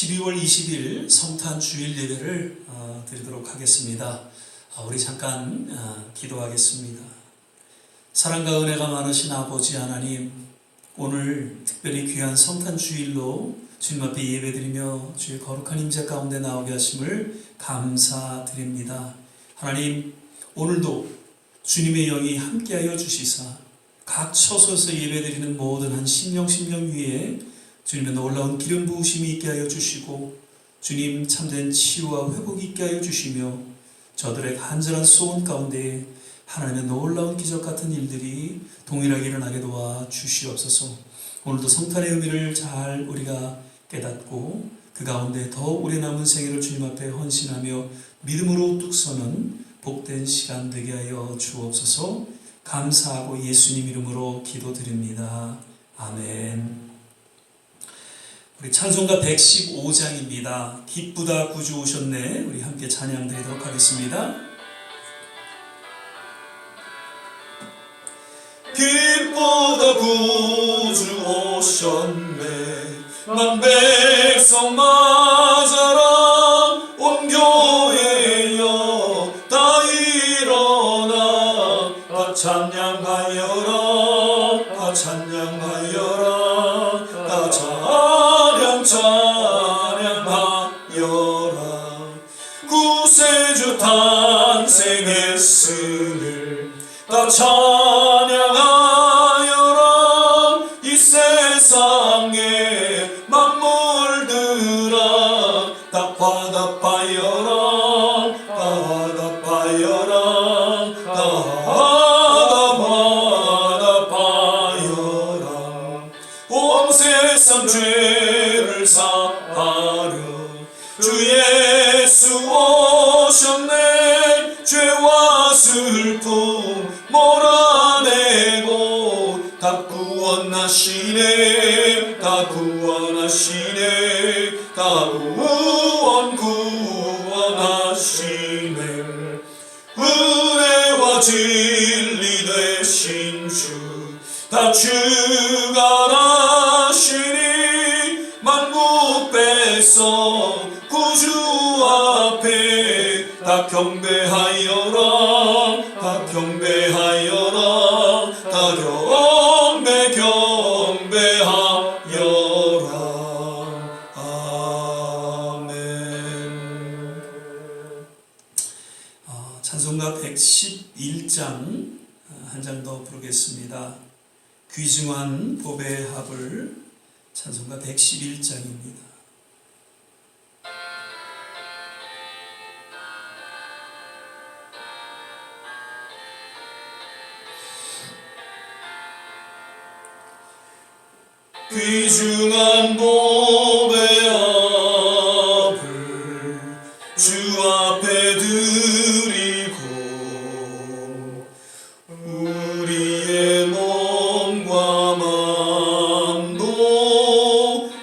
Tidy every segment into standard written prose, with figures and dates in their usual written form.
12월 20일 성탄 주일 예배를 드리도록 하겠습니다. 우리 잠깐 기도하겠습니다. 사랑과 은혜가 많으신 아버지 하나님, 오늘 특별히 귀한 성탄 주일로 주님 앞에 예배드리며 주의 거룩한 임재 가운데 나오게 하심을 감사드립니다. 하나님, 오늘도 주님의 영이 함께하여 주시사 각 처소에서 예배드리는 모든 한 심령 위에 주님의 놀라운 기름 부으심이 있게 하여 주시고, 주님 참된 치유와 회복이 있게 하여 주시며, 저들의 간절한 소원 가운데 하나님의 놀라운 기적 같은 일들이 동일하게 일어나게 도와 주시옵소서. 오늘도 성탄의 의미를 잘 우리가 깨닫고 그 가운데 더욱 오래 남은 생애를 주님 앞에 헌신하며 믿음으로 뚝 서는 복된 시간 되게 하여 주옵소서. 감사하고 예수님 이름으로 기도드립니다. 아멘. 우리 찬송가 115장입니다. 기쁘다 구주 오셨네. 우리 함께 찬양 드리도록 하겠습니다. 기쁘다 구주 오셨네. 만 백성 맞아라. 온 교회여 다 일어나. 다 찬양하여라. 다 찬양하여라. 다 찬양하여라. 구세주 탄생했음을 다 찬양하여라. 이 세상에 만물들아 다 화답하여라. 다 화답하여라. 다 화답하여라. 온 세상 죄를 사하려 주 예수 오셨네. 죄와 슬픔 몰아내고 다 구원하시네. 다 구원하시네. 다 구원하시네. 은혜와 진리 되신 주 다 주관하시니. 만국 백성 구주 앞에 다 경배하여라. 다 경배하여라. 다 경배하여라. 아멘. 찬송가 111장 한 장 더 부르겠습니다. 귀중한 법의 합을, 찬송가 111장입니다. 귀중한 법의 합을 주 앞에 드리고 우리의 몸과 마음도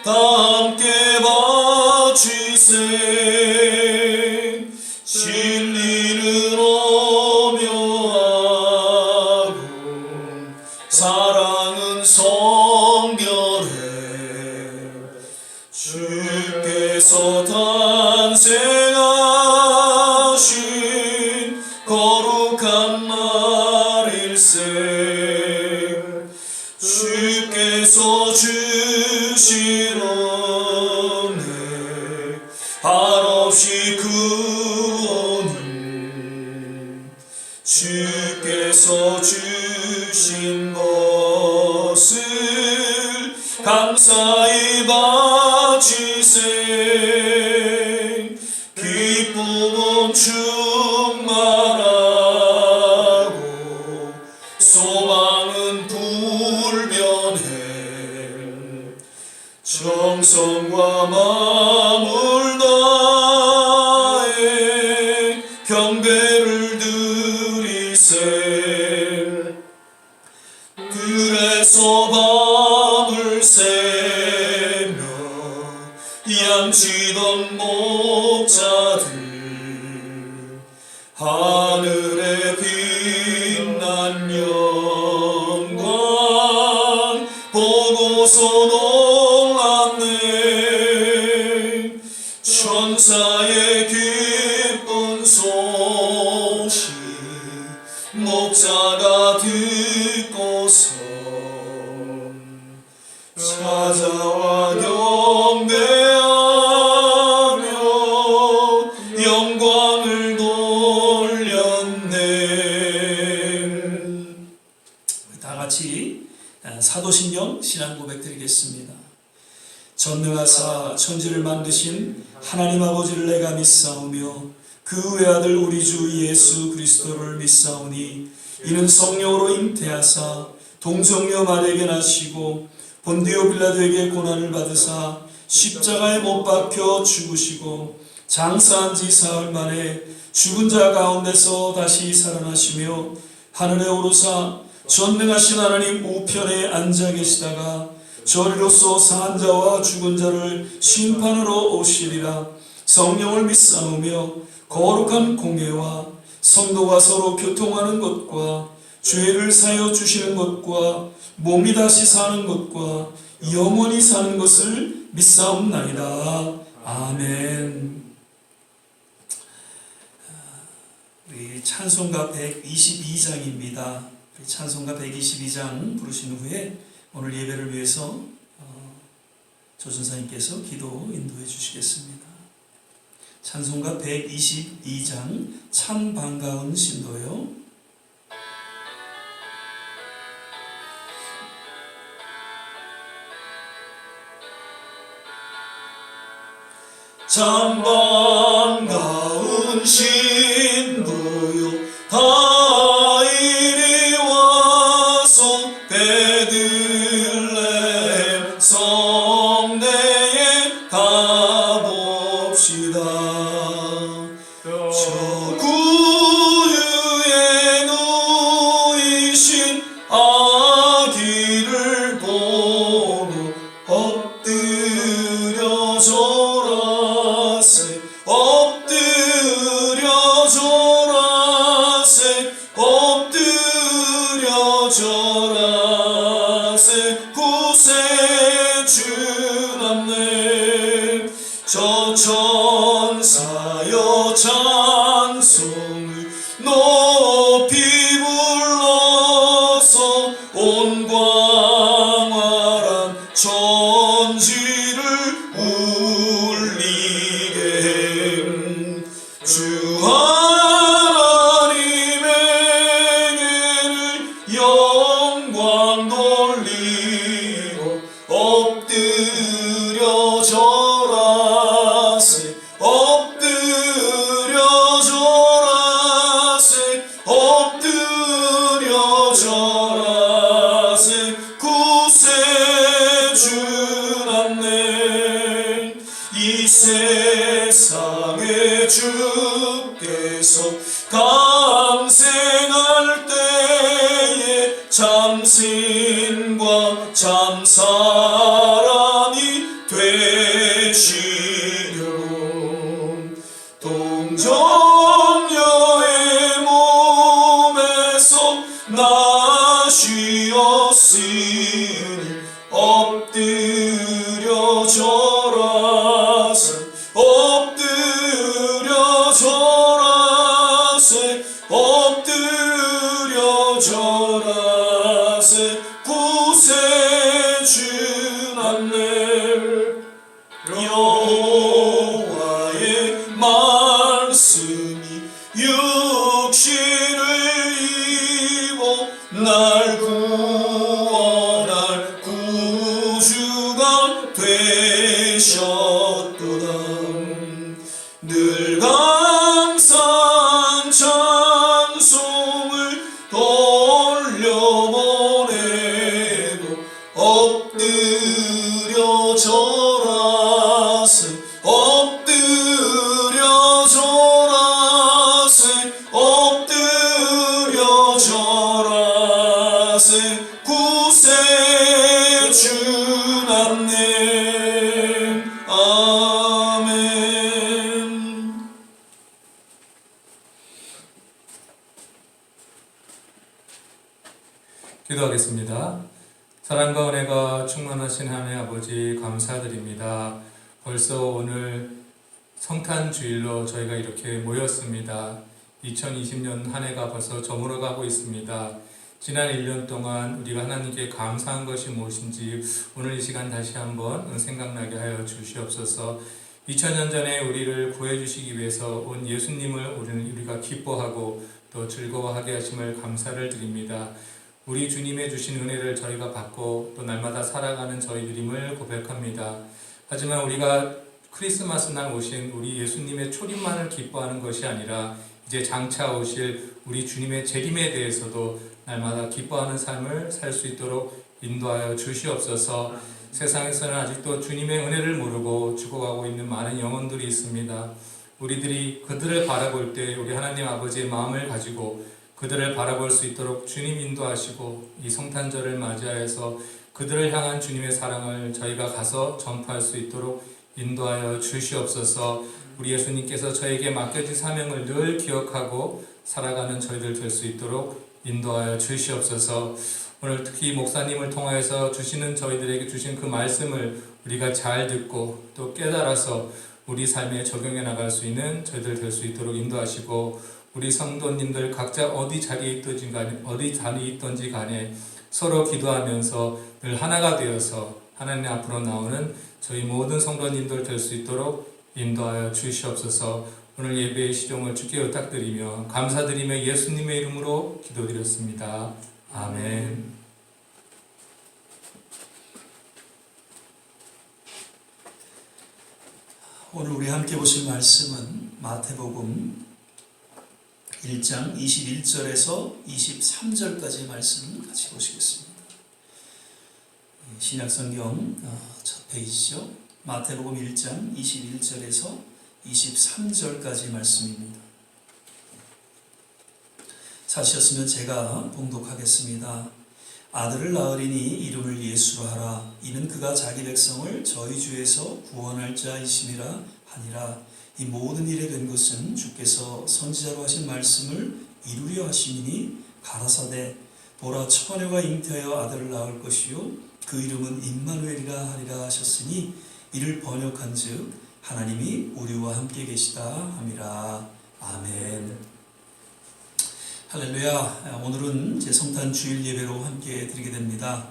다 함께 바치세. 진리는 오묘하고 사랑은 성결해. 주께서 탄생하신 거룩한 날일세. 주께서 주신 은혜 한없이 구원을 주께서 주신 것을 감사히 바치세. 기쁨은 충만하고 소망은 불변해. 정성과 마음을 다해 경배를 드리세. 들에서 밤을 새며 양치던 목자들 하늘에 빛난 영광 보고서 놀랐네. 하사 천지를 만드신 하나님 아버지를 내가 믿사오며 그 외아들 우리 주 예수 그리스도를 믿사오니 이는 성령으로 잉태하사 동정녀 마리아에게 나시고 본디오 빌라도에게 고난을 받으사 십자가에 못 박혀 죽으시고 장사한 지 사흘 만에 죽은 자 가운데서 다시 살아나시며 하늘에 오르사 전능하신 하나님 우편에 앉아 계시다가 저리로서 산 자와 죽은 자를 심판으로 오시리라. 성령을 믿사오며 거룩한 공예와 성도가 서로 교통하는 것과 죄를 사여 주시는 것과 몸이 다시 사는 것과 영원히 사는 것을 믿사옵나이다. 아멘. 우리 찬송가 122장입니다. 찬송가 122장 부르신 후에 오늘 예배를 위해서 조전사님께서 기도 인도해 주시겠습니다. 찬송가 122장 참 반가운 신도요. 참 반가운 신도요 다 이리 와서 베들레헴 성내에 가봅시다. 저 구유에 누이신 아기를 보고 엎드려 절하세 엎드려 절하세 엎드려 절하세 구세주남네 저 천사여 찬송을 높이 불러서 온 광활한 천지를 울리게 주 하나님에게를 영광 돌리고 엎드려 절하세 엎드려 절하세 엎드려 절하세 구세주남네 이 세상에 주께서 감생할 때에 참신과 참사랑이 되시려고 동정녀의 몸에서 나시었으니 엎드려 절하세 엎드려 절하세 엎드려 절하세 구세주남네 여호와의 말씀이 육신을 입어 날 구원할 구주가 되셨도다. 늘 감사한 찬송을 돌려보내고 엎드려 절하세 엎드려 절하세 엎드려 절하세 구세주남네 아멘. 기도하겠습니다. 사랑과 은혜가 충만하신 하나님 아버지 감사드립니다. 벌써 오늘 성탄주일로 저희가 이렇게 모였습니다. 2020년 한 해가 벌써 저물어가고 있습니다. 지난 1년 동안 우리가 하나님께 감사한 것이 무엇인지 오늘 이 시간 다시 한번 생각나게 하여 주시옵소서. 2000년 전에 우리를 구해주시기 위해서 온 예수님을 우리가 기뻐하고 또 즐거워하게 하심을 감사를 드립니다. 우리 주님의 주신 은혜를 저희가 받고 또 날마다 살아가는 저희들임을 고백합니다. 하지만 우리가 크리스마스 날 오신 우리 예수님의 초림만을 기뻐하는 것이 아니라 이제 장차 오실 우리 주님의 재림에 대해서도 날마다 기뻐하는 삶을 살 수 있도록 인도하여 주시옵소서. 세상에서는 아직도 주님의 은혜를 모르고 죽어가고 있는 많은 영혼들이 있습니다. 우리들이 그들을 바라볼 때 우리 하나님 아버지의 마음을 가지고 그들을 바라볼 수 있도록 주님 인도하시고 이 성탄절을 맞이하여서 그들을 향한 주님의 사랑을 저희가 가서 전파할 수 있도록 인도하여 주시옵소서. 우리 예수님께서 저에게 맡겨진 사명을 늘 기억하고 살아가는 저희들 될 수 있도록 인도하여 주시옵소서. 오늘 특히 목사님을 통하여서 주시는 저희들에게 주신 그 말씀을 우리가 잘 듣고 또 깨달아서 우리 삶에 적용해 나갈 수 있는 저희들 될 수 있도록 인도하시고 우리 성도님들 각자 어디 자리에 있든지 간에 서로 기도하면서 늘 하나가 되어서 하나님 앞으로 나오는 저희 모든 성도님들 될 수 있도록 인도하여 주시옵소서. 오늘 예배의 시종을 주께 부탁드리며 감사드리며 예수님의 이름으로 기도드렸습니다. 아멘. 오늘 우리 함께 보실 말씀은 마태복음 1장 21절에서 23절까지의 말씀 같이 보시겠습니다. 신약성경 첫 페이지죠. 마태복음 1장 21절에서 23절까지의 말씀입니다. 찾으셨으면 제가 봉독하겠습니다. 아들을 낳으리니 이름을 예수로 하라. 이는 그가 자기 백성을 저희 주에서 구원할 자이심이라 하니라. 이 모든 일에 된 것은 주께서 선지자로 하신 말씀을 이루려 하심이니 가라사대 보라 처녀가 잉태하여 아들을 낳을 것이요 그 이름은 임마누엘이라 하리라 하셨으니 이를 번역한즉 하나님이 우리와 함께 계시다 함이라. 아멘. 할렐루야. 오늘은 제 성탄 주일 예배로 함께 드리게 됩니다.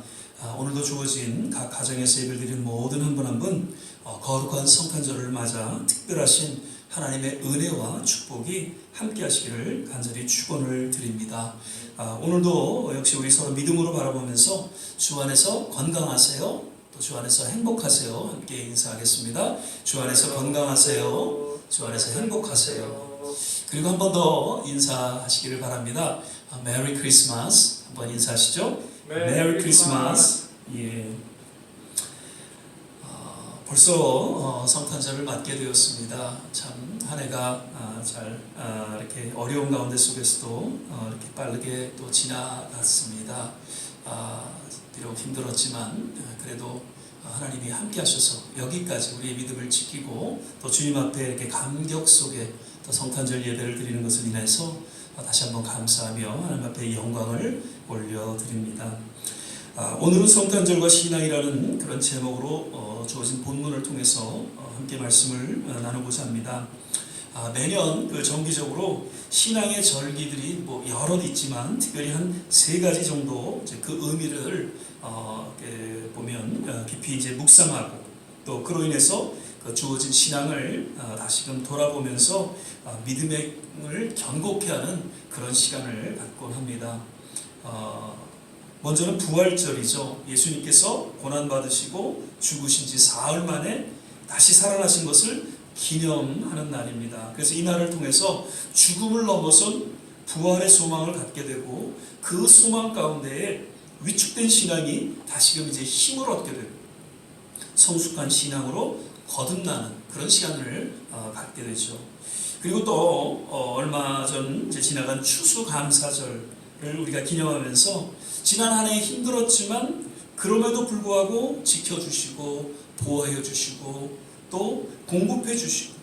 오늘도 주어진 각 가정에서 예배를 드리는 모든 한 분 한 분 거룩한 성탄절을 맞아 특별하신 하나님의 은혜와 축복이 함께 하시기를 간절히 축원을 드립니다. 오늘도 역시 우리 서로 믿음으로 바라보면서 주 안에서 건강하세요. 또 주 안에서 행복하세요. 함께 인사하겠습니다. 주 안에서 건강하세요. 주 안에서 행복하세요. 그리고 한 번 더 인사하시기를 바랍니다. 메리 크리스마스 한번 인사하시죠. 메리 크리스마스. 예. 벌써 성탄절을 맞게 되었습니다. 참 한 해가 잘 이렇게 어려운 가운데 속에서도 이렇게 빠르게 또 지나갔습니다. 비록 힘들었지만 그래도 하나님이 함께 하셔서 여기까지 우리의 믿음을 지키고 또 주님 앞에 이렇게 감격 속에 또 성탄절 예배를 드리는 것을 인해서 다시 한번 감사하며 하나님 앞에 영광을 올려드립니다. 오늘은 성탄절과 신앙이라는 그런 제목으로 주어진 본문을 통해서 함께 말씀을 나누고자 합니다. 매년 정기적으로 신앙의 절기들이 여럿 있지만 특별히 한 3가지 정도 그 의미를 보면 깊이 이제 묵상하고 또 그로 인해서 주어진 신앙을 다시금 돌아보면서 믿음을 견고케 하는 그런 시간을 갖곤 합니다. 먼저는 부활절이죠. 예수님께서 고난받으시고 죽으신 지 사흘 만에 다시 살아나신 것을 기념하는 날입니다. 그래서 이 날을 통해서 죽음을 넘어선 부활의 소망을 갖게 되고 그 소망 가운데에 위축된 신앙이 다시금 이제 힘을 얻게 되고 성숙한 신앙으로 거듭나는 그런 시간을 갖게 되죠. 그리고 또 얼마 전 이제 지나간 추수감사절을 우리가 기념하면서 지난 한 해 힘들었지만 그럼에도 불구하고 지켜주시고 보호해 주시고 또 공급해 주시고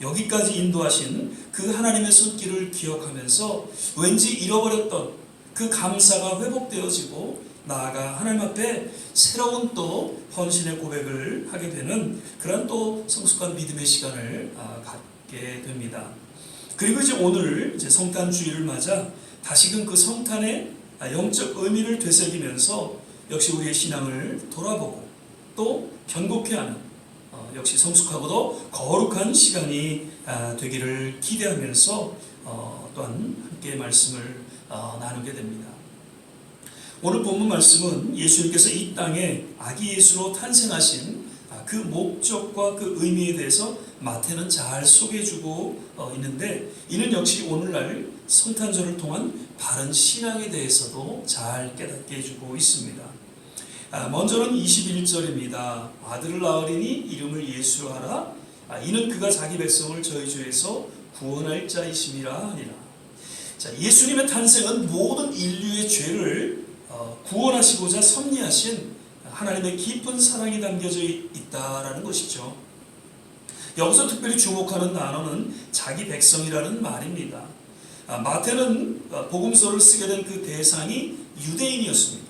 여기까지 인도하신 그 하나님의 손길을 기억하면서 왠지 잃어버렸던 그 감사가 회복되어지고 나아가 하나님 앞에 새로운 또 헌신의 고백을 하게 되는 그런 또 성숙한 믿음의 시간을 갖게 됩니다. 그리고 이제 오늘 이제 성탄 주일을 맞아 다시금 그 성탄의 영적 의미를 되새기면서 역시 우리의 신앙을 돌아보고 또 견고케 하는 역시 성숙하고도 거룩한 시간이 되기를 기대하면서 또한 함께 말씀을 나누게 됩니다. 오늘 본문 말씀은 예수님께서 이 땅에 아기 예수로 탄생하신 그 목적과 그 의미에 대해서 마태는 잘 소개해주고 있는데, 이는 역시 오늘날 성탄절을 통한 바른 신앙에 대해서도 잘 깨닫게 해주고 있습니다. 먼저는 21절입니다. 아들을 낳으리니 이름을 예수로 하라. 이는 그가 자기 백성을 저희 죄에서 구원할 자이심이라 하니라. 자, 예수님의 탄생은 모든 인류의 죄를 구원하시고자 섭리하신 하나님의 깊은 사랑이 담겨져 있다라는 것이죠. 여기서 특별히 주목하는 단어는 자기 백성이라는 말입니다. 마태는 복음서를 쓰게 된 그 대상이 유대인이었습니다.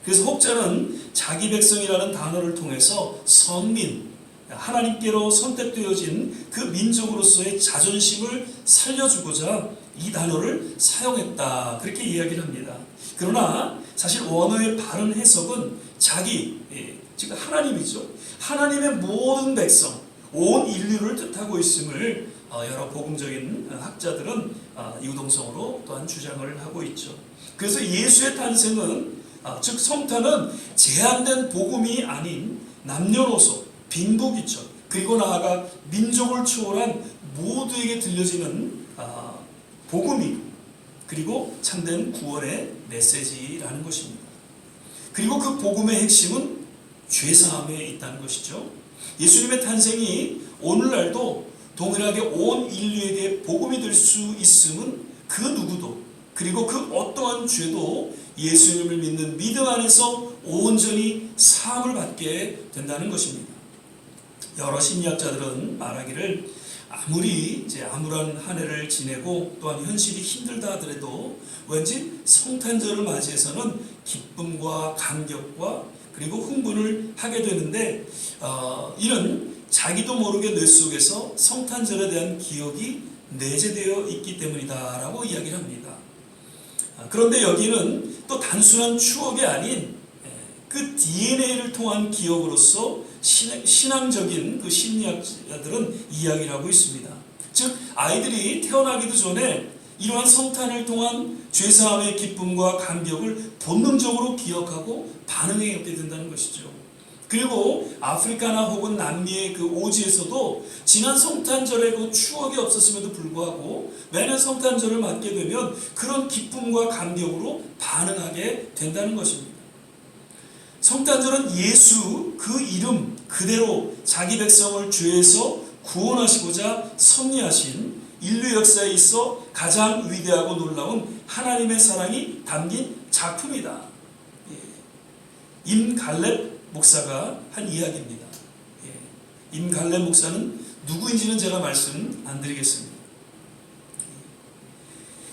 그래서 혹자는 자기 백성이라는 단어를 통해서 선민, 하나님께로 선택되어진 그 민족으로서의 자존심을 살려주고자 이 단어를 사용했다, 그렇게 이야기를 합니다. 그러나 사실 원어의 바른 해석은 자기, 즉 하나님이죠. 하나님의 모든 백성, 온 인류를 뜻하고 있음을 여러 복음적인 학자들은 유동성으로 또한 주장을 하고 있죠. 그래서 예수의 탄생은, 즉 성탄은 제한된 복음이 아닌 남녀노소, 빈부귀천, 그리고 나아가 민족을 초월한 모두에게 들려지는 복음이고, 그리고 참된 구원의 메시지라는 것입니다. 그리고 그 복음의 핵심은 죄사함에 있다는 것이죠. 예수님의 탄생이 오늘날도 동일하게 온 인류에게 복음이 될 수 있음은 그 누구도, 그리고 그 어떠한 죄도 예수님을 믿는 믿음 안에서 온전히 사함을 받게 된다는 것입니다. 여러 심리학자들은 말하기를 아무리 암울한 한 해를 지내고 또한 현실이 힘들다 하더라도 왠지 성탄절을 맞이해서는 기쁨과 감격과 그리고 흥분을 하게 되는데, 이는 자기도 모르게 뇌 속에서 성탄절에 대한 기억이 내재되어 있기 때문이다라고 이야기를 합니다. 그런데 여기는 또 단순한 추억이 아닌 그 DNA를 통한 기억으로서 신앙적인 그 심리학자들은 이야기를 하고 있습니다. 즉 아이들이 태어나기도 전에 이러한 성탄을 통한 죄사함의 기쁨과 감격을 본능적으로 기억하고 반응해 갖게 된다는 것이죠. 그리고 아프리카나 혹은 남미의 그 오지에서도 지난 성탄절에 그 추억이 없었음에도 불구하고 매년 성탄절을 맞게 되면 그런 기쁨과 감격으로 반응하게 된다는 것입니다. 성탄절은 예수 그 이름 그대로 자기 백성을 죄에서 구원하시고자 섭리하신 인류 역사에 있어 가장 위대하고 놀라운 하나님의 사랑이 담긴 작품이다. 임갈렙 목사가 한 이야기입니다. 임갈렙 목사는 누구인지는 제가 말씀 안 드리겠습니다.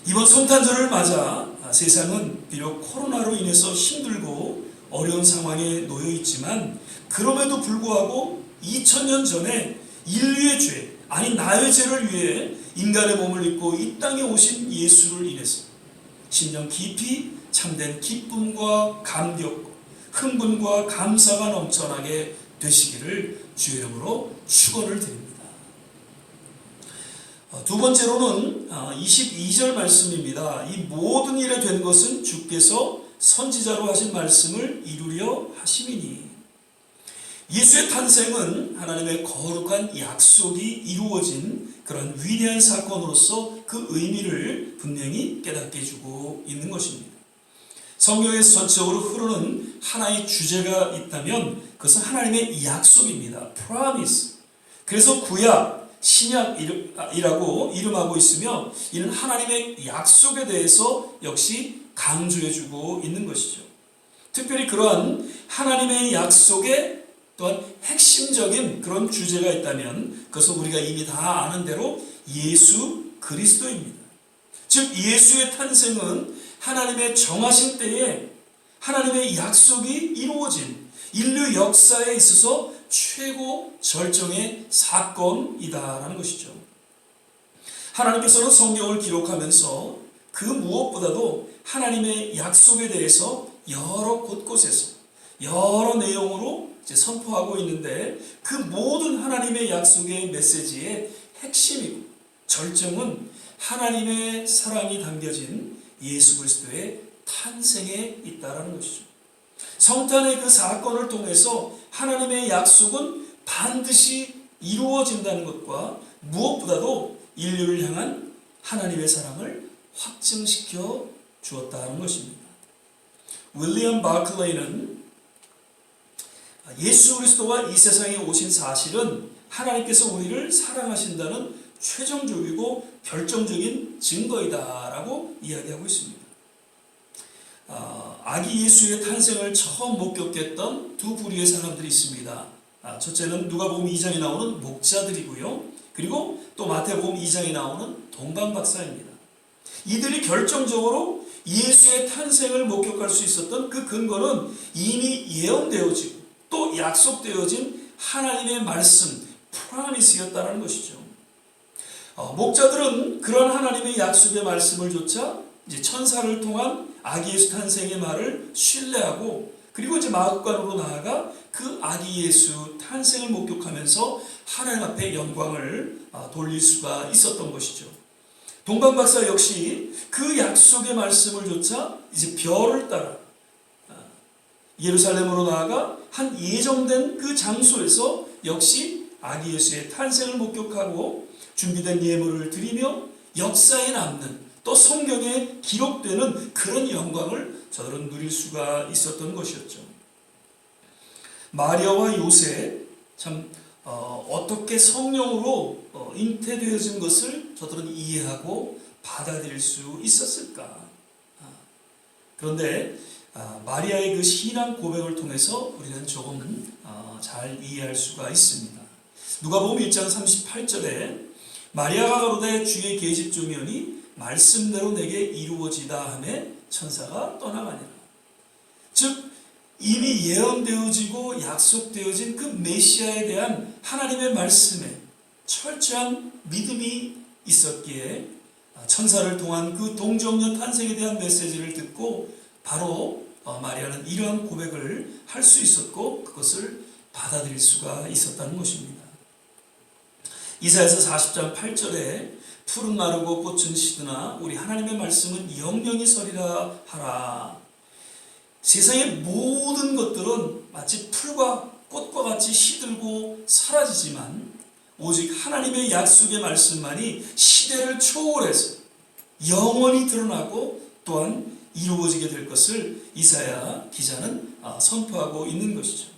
이번 성탄절을 맞아 세상은 비록 코로나로 인해서 힘들고 어려운 상황에 놓여 있지만, 그럼에도 불구하고 2000년 전에 인류의 죄, 아니 나의 죄를 위해 인간의 몸을 입고 이 땅에 오신 예수를 인해서 심령 깊이 참된 기쁨과 감격, 흥분과 감사가 넘쳐나게 되시기를 주의 이름으로 축원을 드립니다. 두 번째로는 22절 말씀입니다. 이 모든 일에 된 것은 주께서 선지자로 하신 말씀을 이루려 하심이니. 예수의 탄생은 하나님의 거룩한 약속이 이루어진 그런 위대한 사건으로서 그 의미를 분명히 깨닫게 해주고 있는 것입니다. 성경에서 전체적으로 흐르는 하나의 주제가 있다면 그것은 하나님의 약속입니다. promise. 그래서 구약, 신약이라고 이름하고 있으며 이는 하나님의 약속에 대해서 역시 강조해주고 있는 것이죠. 특별히 그러한 하나님의 약속에 또한 핵심적인 그런 주제가 있다면 그것은 우리가 이미 다 아는 대로 예수 그리스도입니다. 즉 예수의 탄생은 하나님의 정하신 때에 하나님의 약속이 이루어진 인류 역사에 있어서 최고 절정의 사건이다라는 것이죠. 하나님께서는 성경을 기록하면서 그 무엇보다도 하나님의 약속에 대해서 여러 곳곳에서 여러 내용으로 선포하고 있는데, 그 모든 하나님의 약속의 메시지의 핵심이고 절정은 하나님의 사랑이 담겨진 예수 그리스도의 탄생에 있다라는 것이죠. 성탄의 그 사건을 통해서 하나님의 약속은 반드시 이루어진다는 것과 무엇보다도 인류를 향한 하나님의 사랑을 확증시켜 주었다는 것입니다. 윌리엄 바클레이는 예수 그리스도가 이 세상에 오신 사실은 하나님께서 우리를 사랑하신다는 최종적이고 결정적인 증거이다라고 이야기하고 있습니다. 아기 예수의 탄생을 처음 목격했던 두 부류의 사람들이 있습니다. 첫째는 누가복음 2장에 나오는 목자들이고요. 그리고 또 마태복음 2장에 나오는 동방박사입니다. 이들이 결정적으로 예수의 탄생을 목격할 수 있었던 그 근거는 이미 예언되어지고 또 약속되어진 하나님의 말씀, 프라미스였다는 것이죠. 목자들은 그런 하나님의 약속의 말씀을 조차 이제 천사를 통한 아기 예수 탄생의 말을 신뢰하고 그리고 이제 마흑관으로 나아가 그 아기 예수 탄생을 목격하면서 하나님 앞에 영광을 돌릴 수가 있었던 것이죠. 동방박사 역시 그 약속의 말씀을 조차 이제 별을 따라 예루살렘으로 나아가 한 예정된 그 장소에서 역시 아기 예수의 탄생을 목격하고 준비된 예물을 드리며 역사에 남는 또 성경에 기록되는 그런 영광을 저들은 누릴 수가 있었던 것이었죠. 마리아와 요셉 참 어떻게 성령으로 잉태되어진 것을 저들은 이해하고 받아들일 수 있었을까? 그런데 마리아의 그 신앙 고백을 통해서 우리는 조금 잘 이해할 수가 있습니다. 누가복음 1장 38절에 마리아가 가로되 주의 계집 종이오니 말씀대로 내게 이루어지다 하매 천사가 떠나가니라. 즉 이미 예언되어지고 약속되어진 그 메시아에 대한 하나님의 말씀에 철저한 믿음이 있었기에 천사를 통한 그 동정녀 탄생에 대한 메시지를 듣고 바로 마리아는 이러한 고백을 할 수 있었고 그것을 받아들일 수가 있었다는 것입니다. 이사야서 40장 8절에 푸른 마르고 꽃은 시드나 우리 하나님의 말씀은 영영이 서리라 하라. 세상의 모든 것들은 마치 풀과 꽃과 같이 시들고 사라지지만 오직 하나님의 약속의 말씀만이 시대를 초월해서 영원히 드러나고 또한 이루어지게 될 것을 이사야 기자는 선포하고 있는 것이죠.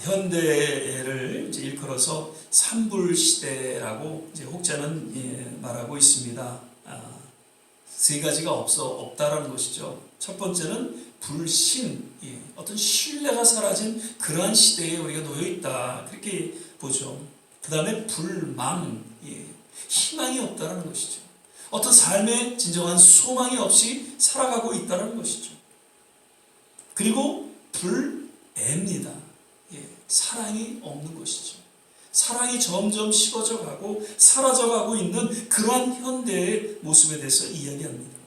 현대를 이제 일컬어서 산불시대라고 이제 혹자는 말하고 있습니다. 세 가지가 없다라는 것이죠. 첫 번째는 불신, 어떤 신뢰가 사라진 그러한 시대에 우리가 놓여 있다 그렇게 보죠. 그 다음에 불망, 희망이 없다라는 것이죠. 어떤 삶에 진정한 소망이 없이 살아가고 있다는 것이죠. 그리고 불애입니다. 사랑이 없는 것이죠. 사랑이 점점 식어져 가고 사라져 가고 있는 그러한 현대의 모습에 대해서 이야기합니다.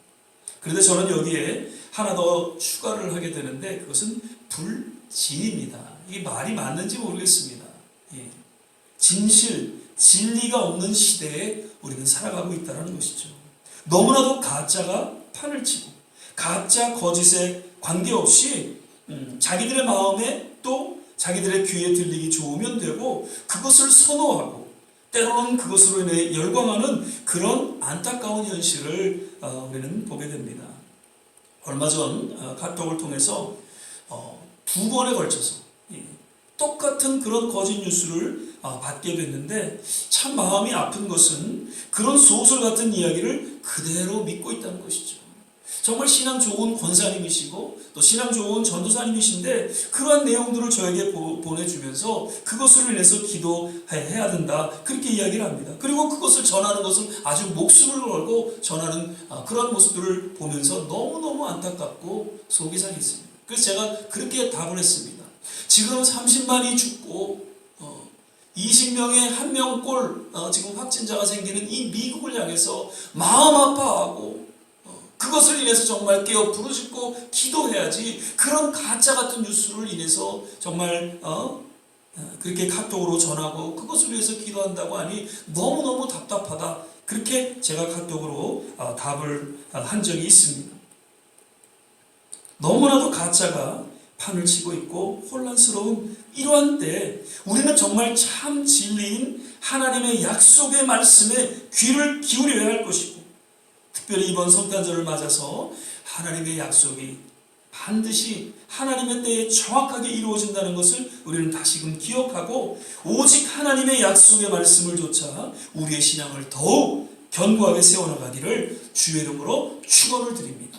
그런데 저는 여기에 하나 더 추가를 하게 되는데 그것은 불진입니다. 이게 말이 맞는지 모르겠습니다. 진실, 진리가 없는 시대에 우리는 살아가고 있다는 것이죠. 너무나도 가짜가 판을 치고 가짜 거짓에 관계없이 자기들의 마음에 또 자기들의 귀에 들리기 좋으면 되고 그것을 선호하고 때로는 그것으로 인해 열광하는 그런 안타까운 현실을 우리는 보게 됩니다. 얼마 전 카톡을 통해서 두 번에 걸쳐서 똑같은 그런 거짓 뉴스를 받게 됐는데 참 마음이 아픈 것은 그런 소설 같은 이야기를 그대로 믿고 있다는 것이죠. 정말 신앙 좋은 권사님이시고 또 신앙 좋은 전도사님이신데 그러한 내용들을 저에게 보내주면서 그것으로 인해서 기도해야 된다 그렇게 이야기를 합니다. 그리고 그것을 전하는 것을 아주 목숨을 걸고 전하는 그런 모습들을 보면서 너무너무 안타깝고 속이 상했습니다. 그래서 제가 그렇게 답을 했습니다. 지금 30만이 죽고 20명에 1명꼴 지금 확진자가 생기는 이 미국을 향해서 마음 아파하고 그것을 인해서 정말 깨어 부르짖고 기도해야지 그런 가짜 같은 뉴스를 인해서 정말 그렇게 카톡으로 전하고 그것을 위해서 기도한다고 하니 너무너무 답답하다 그렇게 제가 카톡으로 답을 한 적이 있습니다. 너무나도 가짜가 판을 치고 있고 혼란스러운 이러한 때 우리는 정말 참 진리인 하나님의 약속의 말씀에 귀를 기울여야 할 것이고, 특별히 이번 성탄절을 맞아서 하나님의 약속이 반드시 하나님의 때에 정확하게 이루어진다는 것을 우리는 다시금 기억하고, 오직 하나님의 약속의 말씀을 좇아 우리의 신앙을 더욱 견고하게 세워나가기를 주의 이름으로 축원을 드립니다.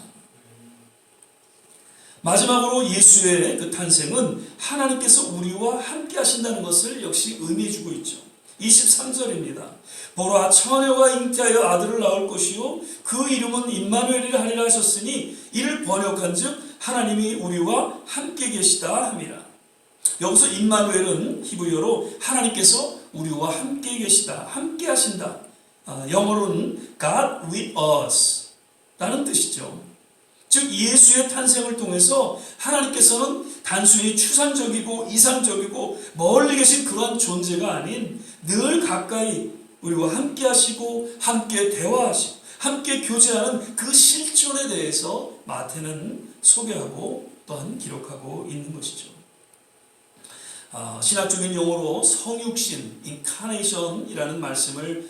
마지막으로 예수의 그 탄생은 하나님께서 우리와 함께 하신다는 것을 역시 의미해 주고 있죠. 23절입니다. 보라, 처녀가 잉태하여 아들을 낳을 것이요 그 이름은 임마누엘이라 하리라 하셨으니 이를 번역한즉 하나님이 우리와 함께 계시다 함이라. 여기서 임마누엘은 히브리어로 하나님께서 우리와 함께 계시다, 함께 하신다. 영어로는 God with us 라는 뜻이죠. 즉 예수의 탄생을 통해서 하나님께서는 단순히 추상적이고 이상적이고 멀리 계신 그러한 존재가 아닌 늘 가까이 우리와 함께 하시고 함께 대화하시고 함께 교제하는 그 실존에 대해서 마태는 소개하고 또한 기록하고 있는 것이죠. 신학적인 용어로 성육신, 인카네이션이라는 말씀을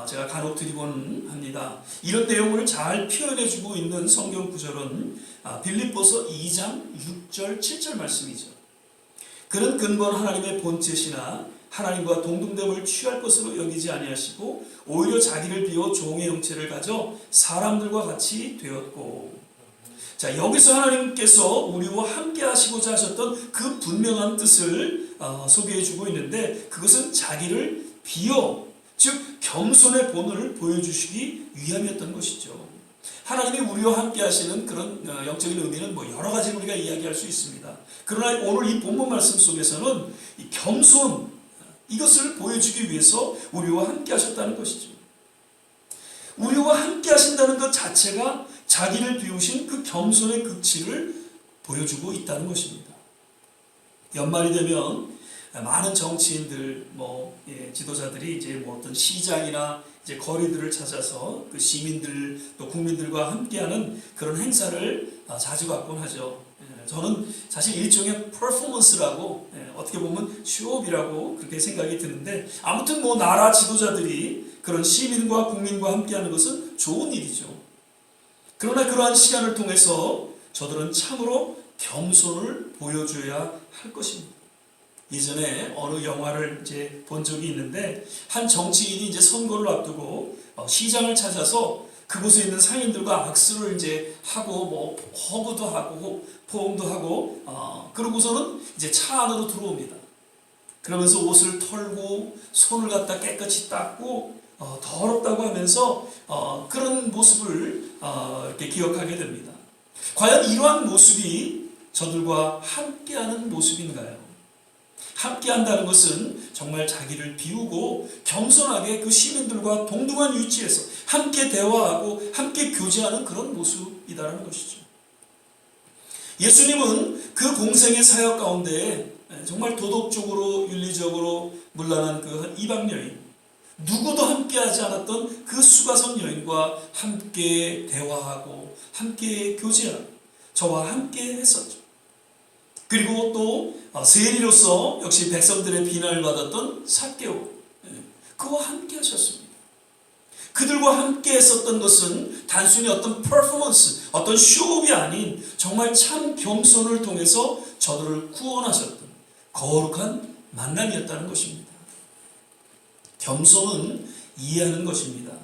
제가 간혹 드리곤 합니다. 이런 내용을 잘 표현해주고 있는 성경 구절은 빌립보서 2장 6절 7절 말씀이죠. 그는 근본 하나님의 본체시나 하나님과 동등됨을 취할 것으로 여기지 아니하시고 오히려 자기를 비워 종의 형체를 가져 사람들과 같이 되었고. 자, 여기서 하나님께서 우리와 함께 하시고자 하셨던 그 분명한 뜻을 소개해주고 있는데, 그것은 자기를 비워, 즉 겸손의 본을 보여주시기 위함이었던 것이죠. 하나님이 우리와 함께 하시는 그런 영적인 의미는 여러 가지 우리가 이야기할 수 있습니다. 그러나 오늘 이 본문 말씀 속에서는 이 겸손, 이것을 보여주기 위해서 우리와 함께 하셨다는 것이죠. 우리와 함께 하신다는 것 자체가 자기를 비우신 그 겸손의 극치를 보여주고 있다는 것입니다. 연말이 되면 많은 정치인들, 지도자들이 이제 어떤 시장이나 이제 거리들을 찾아서 그 시민들 또 국민들과 함께하는 그런 행사를 자주 갖곤 하죠. 저는 사실 일종의 퍼포먼스라고, 어떻게 보면 쇼업이라고 그렇게 생각이 드는데, 아무튼 나라 지도자들이 그런 시민과 국민과 함께하는 것은 좋은 일이죠. 그러나 그러한 시간을 통해서 저들은 참으로 겸손을 보여줘야 할 것입니다. 예전에 어느 영화를 이제 본 적이 있는데, 한 정치인이 이제 선거를 앞두고 시장을 찾아서 그곳에 있는 상인들과 악수를 이제 하고 허구도 하고 포옹도 하고 그러고서는 이제 차 안으로 들어옵니다. 그러면서 옷을 털고 손을 갖다 깨끗이 닦고 더럽다고 하면서 그런 모습을 이렇게 기억하게 됩니다. 과연 이러한 모습이 저들과 함께하는 모습인가요? 함께한다는 것은 정말 자기를 비우고 겸손하게 그 시민들과 동등한 위치에서 함께 대화하고 함께 교제하는 그런 모습이다라는 것이죠. 예수님은 그 공생의 사역 가운데 정말 도덕적으로 윤리적으로 문란한 그 이방 여인, 누구도 함께하지 않았던 그 수가성 여인과 함께 대화하고 함께 교제하고 저와 함께 했었죠. 그리고 또 세리로서 역시 백성들의 비난을 받았던 삭개오, 그와 함께 하셨습니다. 그들과 함께 했었던 것은 단순히 어떤 퍼포먼스, 어떤 쇼업이 아닌 정말 참 겸손을 통해서 저들을 구원하셨던 거룩한 만남이었다는 것입니다. 겸손은 이해하는 것입니다.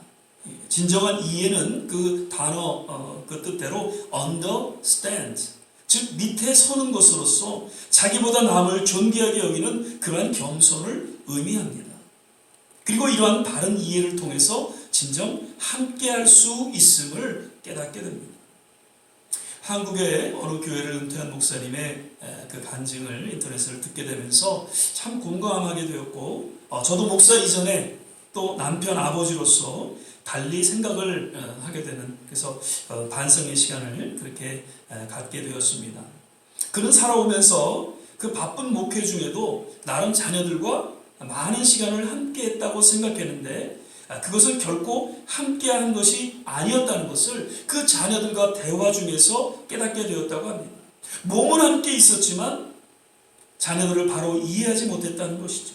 진정한 이해는 그 단어 그 뜻대로 understand, 즉 밑에 서는 것으로서 자기보다 남을 존귀하게 여기는 그러한 겸손을 의미합니다. 그리고 이러한 바른 이해를 통해서 진정 함께할 수 있음을 깨닫게 됩니다. 한국의 어느 교회를 은퇴한 목사님의 그 간증을 인터넷을 듣게 되면서 참 공감하게 되었고, 저도 목사 이전에 또 남편 아버지로서 달리 생각을 하게 되는, 그래서 반성의 시간을 그렇게 갖게 되었습니다. 그는 살아오면서 그 바쁜 목회 중에도 나름 자녀들과 많은 시간을 함께 했다고 생각했는데, 그것은 결코 함께한 것이 아니었다는 것을 그 자녀들과 대화 중에서 깨닫게 되었다고 합니다. 몸은 함께 있었지만 자녀들을 바로 이해하지 못했다는 것이죠.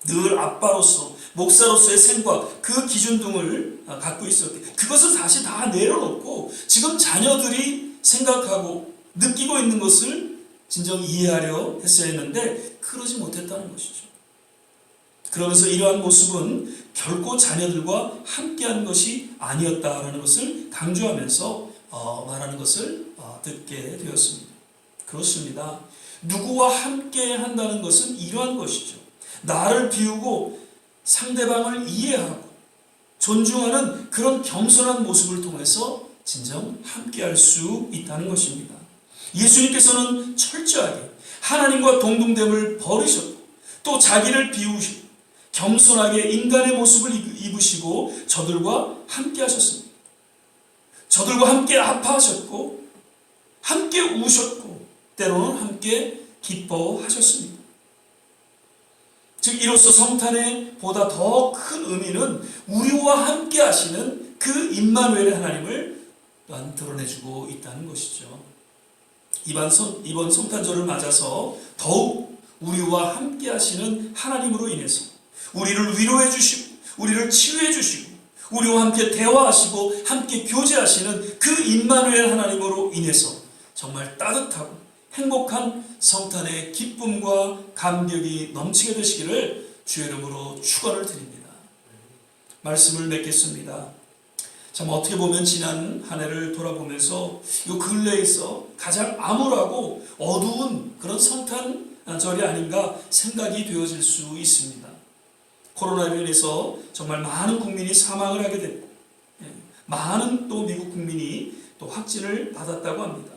늘 아빠로서 목사로서의 생각, 그 기준 등을 갖고 있었기, 그것을 다시 다 내려놓고 지금 자녀들이 생각하고 느끼고 있는 것을 진정 이해하려 했어야 했는데 그러지 못했다는 것이죠. 그러면서 이러한 모습은 결코 자녀들과 함께한 것이 아니었다라는 것을 강조하면서 말하는 것을 듣게 되었습니다. 그렇습니다. 누구와 함께 한다는 것은 이러한 것이죠. 나를 비우고 상대방을 이해하고 존중하는 그런 겸손한 모습을 통해서 진정 함께할 수 있다는 것입니다. 예수님께서는 철저하게 하나님과 동등됨을 버리셨고 또 자기를 비우시고 겸손하게 인간의 모습을 입으시고 저들과 함께 하셨습니다. 저들과 함께 아파하셨고 함께 우셨고 때로는 함께 기뻐하셨습니다. 즉 이로써 성탄의 보다 더 큰 의미는 우리와 함께 하시는 그 임마누엘의 하나님을 또한 드러내주고 있다는 것이죠. 이번 성탄절을 맞아서 더욱 우리와 함께 하시는 하나님으로 인해서 우리를 위로해 주시고 우리를 치유해 주시고 우리와 함께 대화하시고 함께 교제하시는 그 임마누엘 하나님으로 인해서 정말 따뜻하고 행복한 성탄의 기쁨과 감격이 넘치게 되시기를 주의 이름으로 축원을 드립니다. 말씀을 맺겠습니다. 참 어떻게 보면 지난 한 해를 돌아보면서 이 근래에서 가장 암울하고 어두운 그런 성탄절이 아닌가 생각이 되어질 수 있습니다. 코로나로 인해서 정말 많은 국민이 사망을 하게 됐고 많은 또 미국 국민이 또 확진을 받았다고 합니다.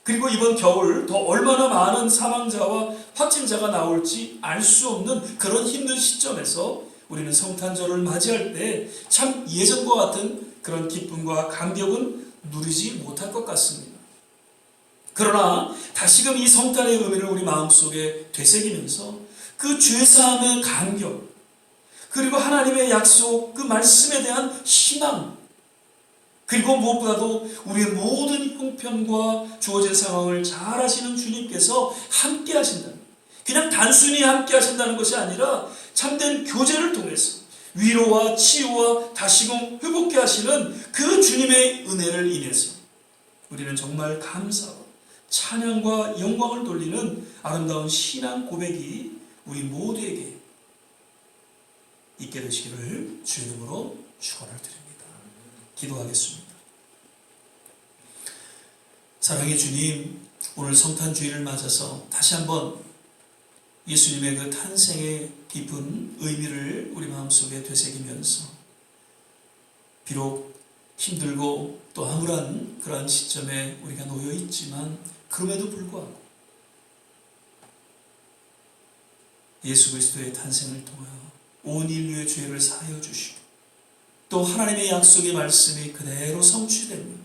그리고 이번 겨울 더 얼마나 많은 사망자와 확진자가 나올지 알 수 없는 그런 힘든 시점에서 우리는 성탄절을 맞이할 때 참 예전과 같은 그런 기쁨과 감격은 누리지 못할 것 같습니다. 그러나 다시금 이 성탄의 의미를 우리 마음속에 되새기면서 그 죄사함의 감격 그리고 하나님의 약속 그 말씀에 대한 신앙 그리고 무엇보다도 우리의 모든 형편과 주어진 상황을 잘 아시는 주님께서 함께 하신다는 그냥 단순히 함께 하신다는 것이 아니라 참된 교제를 통해서 위로와 치유와 다시금 회복케 하시는 그 주님의 은혜를 인해서 우리는 정말 감사와 찬양과 영광을 돌리는 아름다운 신앙 고백이 우리 모두에게 있게 되시기를 주의 이름으로 축원을 드립니다. 기도하겠습니다. 사랑의 주님, 오늘 성탄주의를 맞아서 다시 한번 예수님의 그 탄생의 깊은 의미를 우리 마음속에 되새기면서 비록 힘들고 또 암울한 그러한 시점에 우리가 놓여 있지만 그럼에도 불구하고 예수 그리스도의 탄생을 통하여 온 인류의 죄를 사하여 주시고 또 하나님의 약속의 말씀이 그대로 성취되며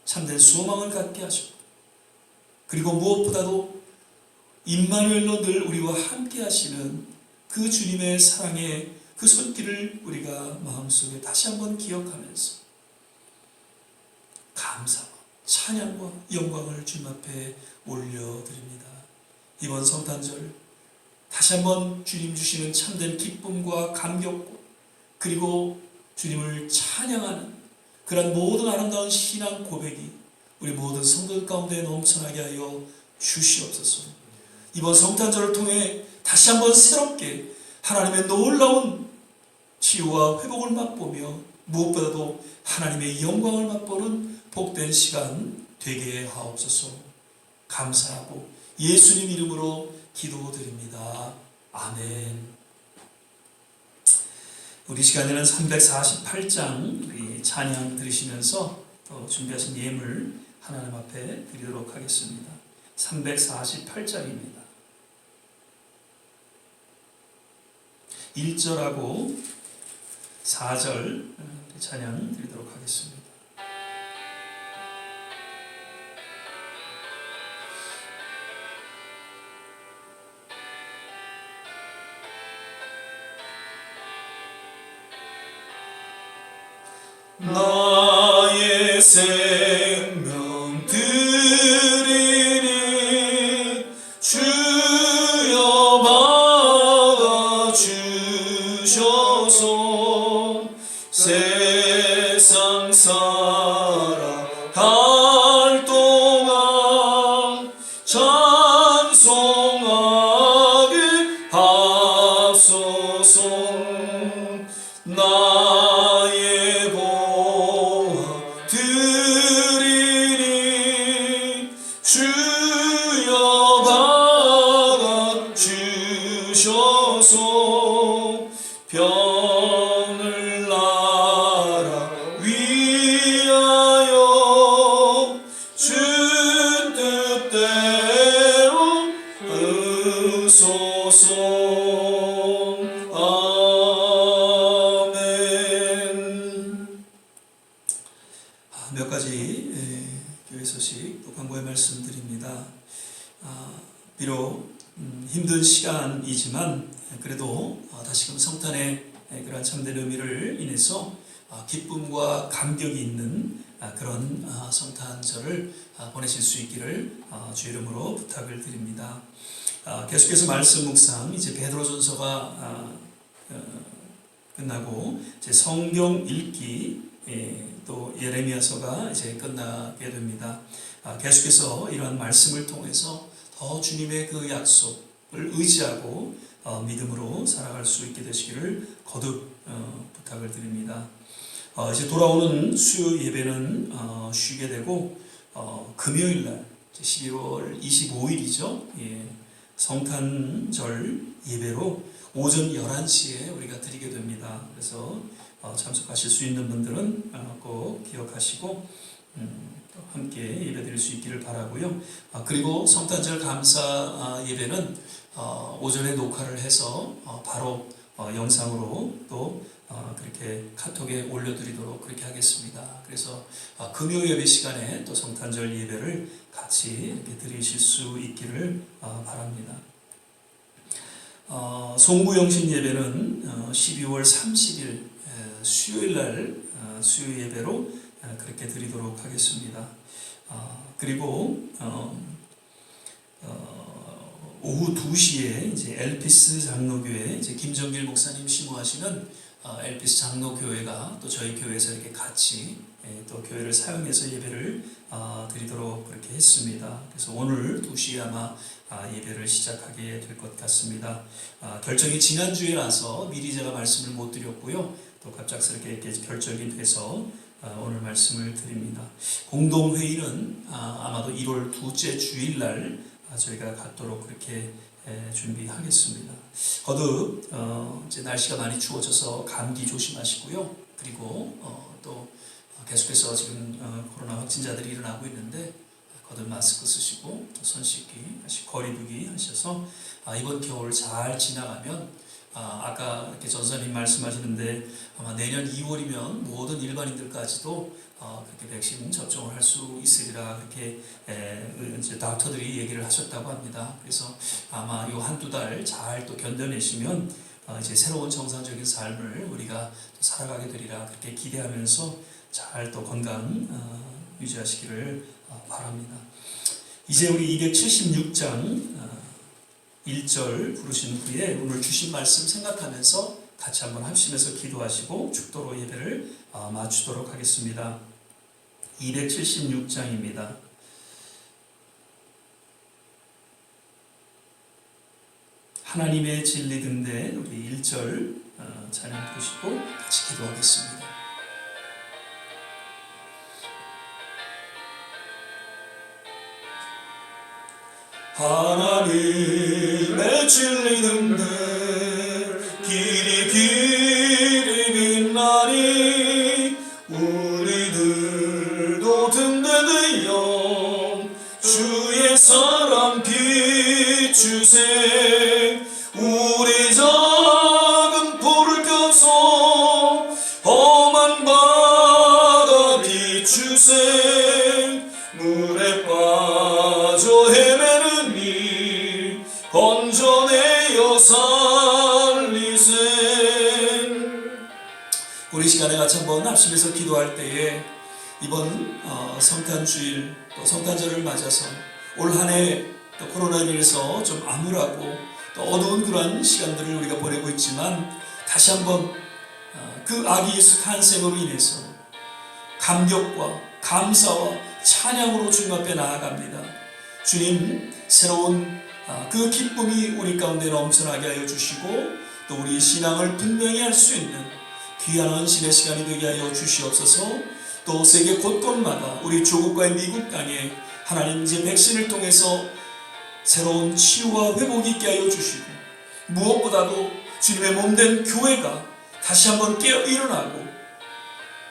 참된 소망을 갖게 하셨고 그리고 무엇보다도 임마누엘로 늘 우리와 함께 하시는 그 주님의 사랑의 그 손길을 우리가 마음속에 다시 한번 기억하면서 감사와 찬양과 영광을 주님 앞에 올려드립니다. 이번 성탄절 다시 한번 주님 주시는 참된 기쁨과 감격과 그리고 주님을 찬양하는 그런 모든 아름다운 신앙 고백이 우리 모든 성도들 가운데 넘쳐나게 하여 주시옵소서. 이번 성탄절을 통해 다시 한번 새롭게 하나님의 놀라운 치유와 회복을 맛보며 무엇보다도 하나님의 영광을 맛보는 복된 시간 되게 하옵소서. 감사하고 예수님 이름으로 기도드립니다. 아멘. 우리 시간에는 348장 우리 찬양 들으시면서 또 준비하신 예물 하나님 앞에 드리도록 하겠습니다. 348장입니다. 1절하고 4절 찬양 드리도록 하겠습니다. 나의 생명 드리 주셔서 세상 살아갈 동안 찬송하게 하소서. 나의 보아 드리니 주여 받아 주셔서 병을 나라 위하여 주 뜻대로 의소서. 아멘. 몇 가지 교회 소식 또 광고의 말씀드립니다. 비록 힘든 시간이지만 그래도 다시금 성탄의 그러한 참된 의미를 인해서 기쁨과 감격이 있는 그런 성탄절을 보내실 수 있기를 주 이름으로 부탁을 드립니다. 계속해서 말씀 묵상, 이제 베드로전서가 끝나고 이제 성경 읽기, 또 예레미야서가 이제 끝나게 됩니다. 계속해서 이러한 말씀을 통해서 더 주님의 그 약속을 의지하고 믿음으로 살아갈 수 있게 되시기를 거듭 부탁을 드립니다. 이제 돌아오는 수요 예배는 쉬게 되고 금요일 날 12월 25일이죠. 성탄절 예배로 오전 11시에 우리가 드리게 됩니다. 그래서 참석하실 수 있는 분들은 꼭 기억하시고 함께 예배 드릴 수 있기를 바라고요. 그리고 성탄절 감사 예배는 오전에 녹화를 해서 바로 영상으로 또 그렇게 카톡에 올려드리도록 그렇게 하겠습니다. 그래서 금요 예배 시간에 또 성탄절 예배를 같이 이렇게 드리실 수 있기를 바랍니다. 송구영신 예배는 12월 30일 수요일 날 수요 예배로 그렇게 드리도록 하겠습니다. 그리고 오후 2시에 이제 엘피스 장로교회 이제 김정길 목사님 심호하시는 엘피스 장로교회가 또 저희 교회에서 이렇게 같이 또 교회를 사용해서 예배를 드리도록 그렇게 했습니다. 그래서 오늘 2시에 아마 예배를 시작하게 될 것 같습니다. 결정이 지난주에라서 미리 제가 말씀을 못 드렸고요. 또 갑작스럽게 이렇게 결정이 돼서 오늘 말씀을 드립니다. 공동회의는 아마도 1월 둘째 주일날 저희가 갖도록 그렇게 준비하겠습니다. 거듭 이제 날씨가 많이 추워져서 감기 조심하시고요. 그리고 또 계속해서 지금 코로나 확진자들이 일어나고 있는데 거듭 마스크 쓰시고 또 손 씻기, 거리두기 하셔서 이번 겨울 잘 지나가면 아까 이렇게 전사님 말씀하시는데 아마 내년 2월이면 모든 일반인들까지도 그렇게 백신 접종을 할 수 있으리라 그렇게 이제 닥터들이 얘기를 하셨다고 합니다. 그래서 아마 요 한두 달 잘 또 견뎌내시면 이제 새로운 정상적인 삶을 우리가 또 살아가게 되리라 그렇게 기대하면서 잘 또 건강 유지하시기를 바랍니다. 이제 우리 276장 1절 부르신 후에 오늘 주신 말씀 생각하면서 같이 한번 합심해서 기도하시고 축도로 예배를 마치도록 하겠습니다. 276장입니다. 하나님의 진리 등대 우리 1절 찬양 부르시고 같이 기도하겠습니다. 하나님의 진리 등대 길이 빛나니 우리들도 등대되어 주의 사랑 비추세. 우리 작은 불을 켜서 험한 바다 비추세. 물에 빠져 헤매는 이 건져내어 살리세. 우리 시간에 같이 한번 합심해서 기도할 때에 이번 성탄주일 또 성탄절을 맞아서 올 한 해 또 코로나로 인해서 좀 암울하고 또 어두운 그런 시간들을 우리가 보내고 있지만 다시 한번 그 아기 예수 탄생으로 인해서 감격과 감사와 찬양으로 주님 앞에 나아갑니다. 주님, 새로운 그 기쁨이 우리 가운데 넘쳐나게 하여 주시고 또 우리 신앙을 분명히 할 수 있는 귀한 헌신의 시간이 되게 하여 주시옵소서. 또 세계 곳곳마다 우리 조국과 미국 땅에 하나님 이제 백신을 통해서 새로운 치유와 회복이 있게 하여 주시고 무엇보다도 주님의 몸된 교회가 다시 한번 깨어 일어나고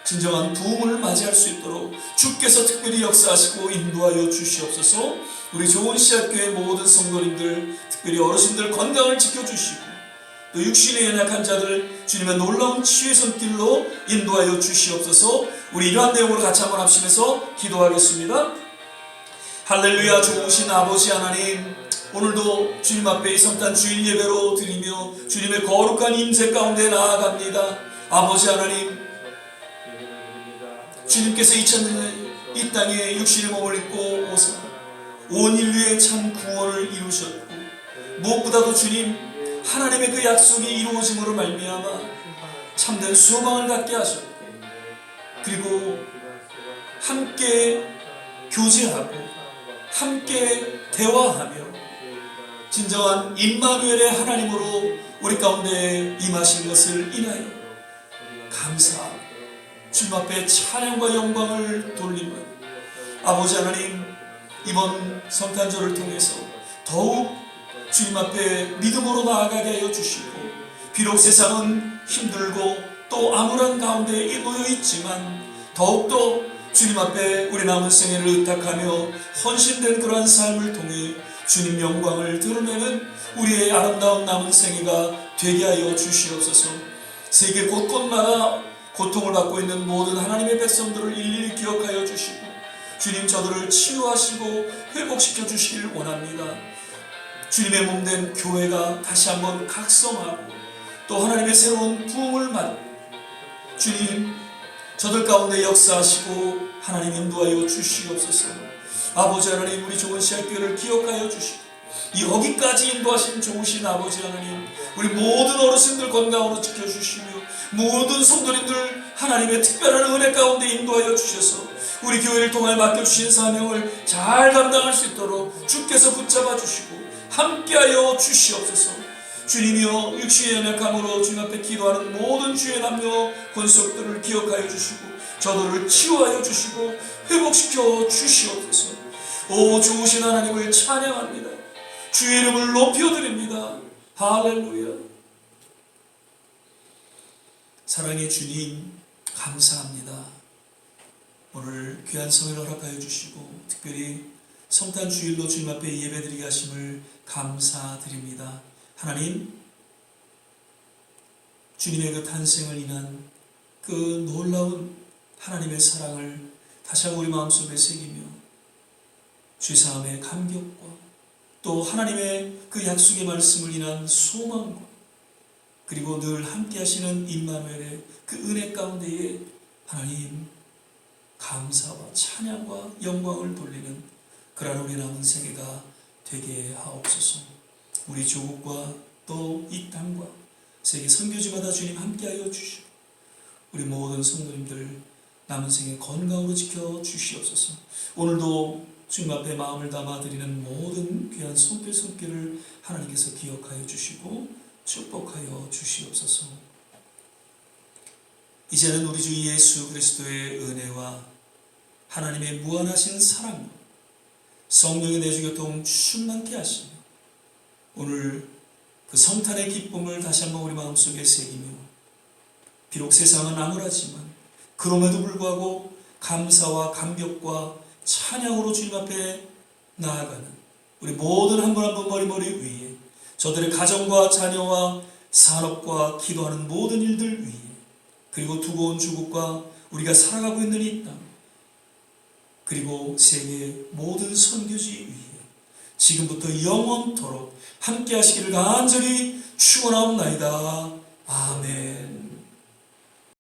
진정한 부흥을 맞이할 수 있도록 주께서 특별히 역사하시고 인도하여 주시옵소서. 우리 좋은 씨앗교회 모든 성도님들, 특별히 어르신들 건강을 지켜주시고 또 육신에 연약한 자들 주님의 놀라운 치유의 손길로 인도하여 주시옵소서. 우리 이러한 내용으로 같이 한번 합심해서 기도하겠습니다. 할렐루야. 좋으신 아버지 하나님, 오늘도 주님 앞에 이 성탄 주일 예배로 드리며 주님의 거룩한 임재 가운데 나아갑니다. 아버지 하나님, 주님께서 2000년 이 땅에 육신의 몸을 입고 오사 온 인류의 참 구원을 이루셨고 무엇보다도 주님 하나님의 그 약속이 이루어짐으로 말미암아 참된 소망을 갖게 하셨고 그리고 함께 교제하고 함께 대화하며 진정한 임마누엘의 하나님으로 우리 가운데 임하신 것을 인하여 감사하고 주님 앞에 찬양과 영광을 돌리며 아버지 하나님, 이번 성탄절을 통해서 더욱 주님 앞에 믿음으로 나아가게 하여 주시고 비록 세상은 힘들고 또 암울한 가운데 놓여 있지만 더욱더 주님 앞에 우리 남은 생애를 의탁하며 헌신된 그러한 삶을 통해 주님 영광을 드러내는 우리의 아름다운 남은 생애가 되게 하여 주시옵소서. 세계 곳곳마다 고통을 받고 있는 모든 하나님의 백성들을 일일이 기억하여 주시고 주님 저들을 치유하시고 회복시켜 주시길 원합니다. 주님의 몸된 교회가 다시 한번 각성하고 또 하나님의 새로운 부흥을 맞고 주님 저들 가운데 역사하시고 하나님 인도하여 주시옵소서. 아버지 하나님, 우리 좋은 씨앗교회를 기억하여 주시고 여기까지 인도하신 좋으신 아버지 하나님, 우리 모든 어르신들 건강으로 지켜주시며 모든 성도님들 하나님의 특별한 은혜 가운데 인도하여 주셔서 우리 교회를 통하여 맡겨주신 사명을 잘 감당할 수 있도록 주께서 붙잡아 주시고 함께하여 주시옵소서. 주님이여, 육신의 연약함으로 주님 앞에 기도하는 모든 주의 남녀 권속들을 기억하여 주시고 저들을 치유하여 주시고 회복시켜 주시옵소서. 오 좋으신 하나님을 찬양합니다. 주의 이름을 높여드립니다. 할렐루야. 사랑의 주님, 감사합니다. 오늘 귀한 성을 허락하여 주시고 특별히 성탄 주일로 주님 앞에 예배드리게 하심을 감사드립니다. 하나님, 주님의 그 탄생을 인한 그 놀라운 하나님의 사랑을 다시 한번 우리 마음속에 새기며 죄사함의 감격과 또 하나님의 그 약속의 말씀을 인한 소망과 그리고 늘 함께 하시는 임마누엘의 그 은혜 가운데에 하나님 감사와 찬양과 영광을 돌리는 그러한 우리 남은 생애가 되게 하옵소서. 우리 조국과 또 이 땅과 세계 선교지마다 주님 함께하여 주시고 우리 모든 성도님들 남은 생애 건강으로 지켜주시옵소서. 오늘도 주님 앞에 마음을 담아 드리는 모든 귀한 손길을 하나님께서 기억하여 주시고 축복하여 주시옵소서. 이제는 우리 주 예수 그리스도의 은혜와 하나님의 무한하신 사랑과 성령의 내주교통 충만케 하시며 오늘 그 성탄의 기쁨을 다시 한번 우리 마음속에 새기며 비록 세상은 암울하지만 그럼에도 불구하고 감사와 감격과 찬양으로 주님 앞에 나아가는 우리 모든 한 분 한 분 머리 위에 저들의 가정과 자녀와 산업과 기도하는 모든 일들 위에 그리고 두고 온 주국과 우리가 살아가고 있는 이 땅 그리고 세계 모든 선교지 위에 지금부터 영원토록 함께 하시기를 간절히 축원하옵나이다. 아멘.